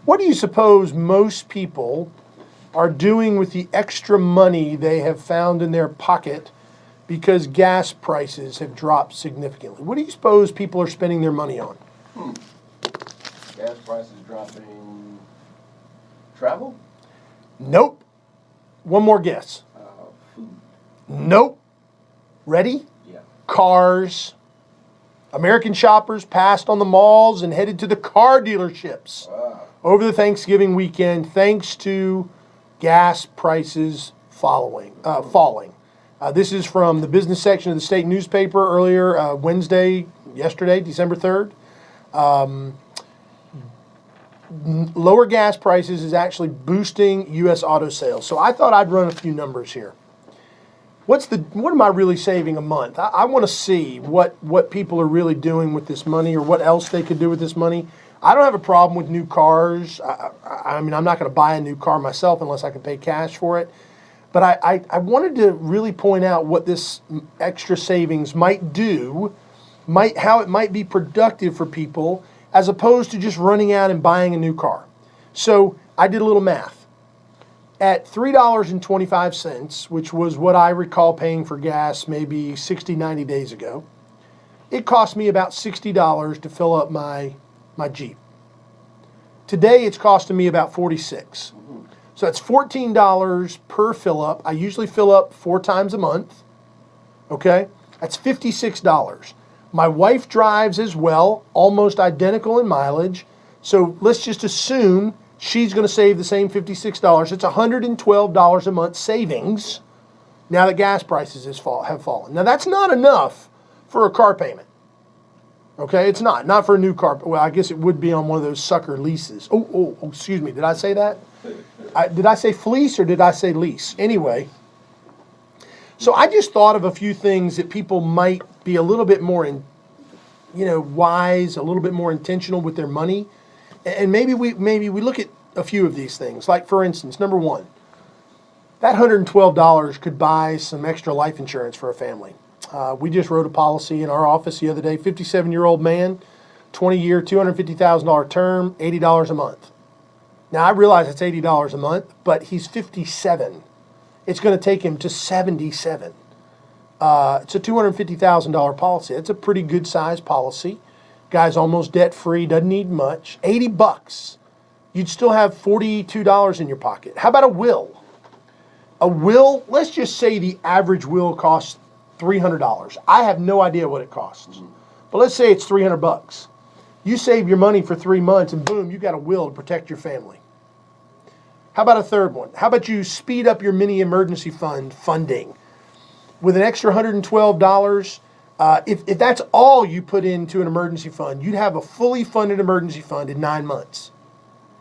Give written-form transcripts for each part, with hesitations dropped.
What do you suppose most people are doing with the extra money they have found in their pocket because gas prices have dropped significantly? What do you suppose people are spending their money on? Gas prices dropping. Travel? Nope. One more guess. Food. Nope. Ready? Yeah. Cars. American shoppers passed on the malls and headed to the car dealerships over the Thanksgiving weekend thanks to gas prices falling. This is from the business section of the state newspaper earlier yesterday, December 3rd. Lower gas prices is actually boosting U.S. auto sales. So I thought I'd run a few numbers here. What am I really saving a month? I want to see what people are really doing with this money or what else they could do with this money. I don't have a problem with new cars. I mean, I'm not going to buy a new car myself unless I can pay cash for it. But I wanted to really point out what this extra savings might do, how it might be productive for people as opposed to just running out and buying a new car. So I did a little math. At $3.25, which was what I recall paying for gas maybe 60, 90 days ago, it cost me about $60 to fill up my Jeep. Today it's costing me about $46. So that's $14 per fill up. I usually fill up 4 times a month. Okay? That's $56. My wife drives as well, almost identical in mileage. So let's just assume she's going to save the same $56. It's $112 a month savings now that gas prices have fallen. Now, that's not enough for a car payment. Okay, it's not. Not for a new car. Well, I guess it would be on one of those sucker leases. Oh, excuse me. Did I say that? Did I say fleece or did I say lease? Anyway, so I just thought of a few things that people might be a little bit more, wise, a little bit more intentional with their money. And maybe we look at a few of these things. Like, for instance, number one, that $112 could buy some extra life insurance for a family. We just wrote a policy in our office the other day, 57-year-old man, 20-year, $250,000 term, $80 a month. Now, I realize it's $80 a month, but he's 57. It's going to take him to 77. It's a $250,000 policy. That's a pretty good size policy. Guy's almost debt-free, doesn't need much. $80. You'd still have $42 in your pocket. How about a will? A will, let's just say the average will costs $300. I have no idea what it costs. But let's say it's $300. You save your money for 3 months and boom, you got a will to protect your family. How about a third one? How about you speed up your mini emergency fund funding? With an extra $112, if that's all you put into an emergency fund, you'd have a fully funded emergency fund in 9 months.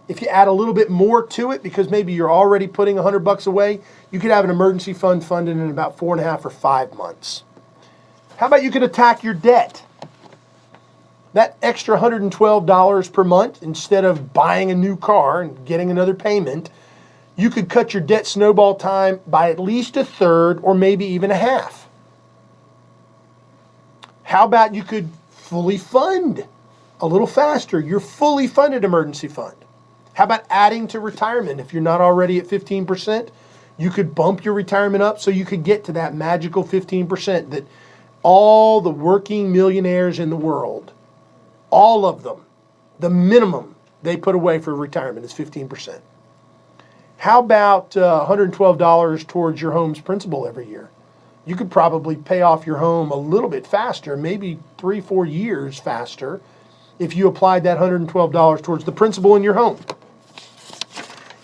If you add a little bit more to it, because maybe you're already putting $100 away, you could have an emergency fund funded in about 4.5 or 5 months. How about you could attack your debt? That extra $112 per month, instead of buying a new car and getting another payment, you could cut your debt snowball time by at least a third or maybe even a half. How about you could fully fund a little faster your fully funded emergency fund? How about adding to retirement? If you're not already at 15%, you could bump your retirement up so you could get to that magical 15% that all the working millionaires in the world, all of them, the minimum they put away for retirement is 15%. How about $112 towards your home's principal every year? You could probably pay off your home a little bit faster, maybe 3-4 years faster, if you applied that $112 towards the principal in your home.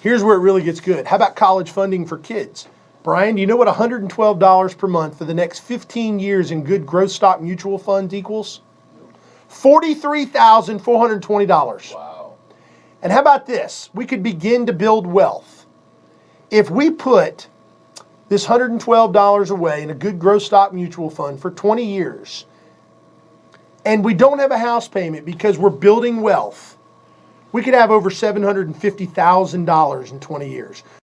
Here's where it really gets good. How about college funding for kids? Brian, do you know what $112 per month for the next 15 years in good growth stock mutual funds equals? $43,420. Wow. And how about this? We could begin to build wealth. If we put this $112 away in a good growth stock mutual fund for 20 years, and we don't have a house payment because we're building wealth, we could have over $750,000 in 20 years.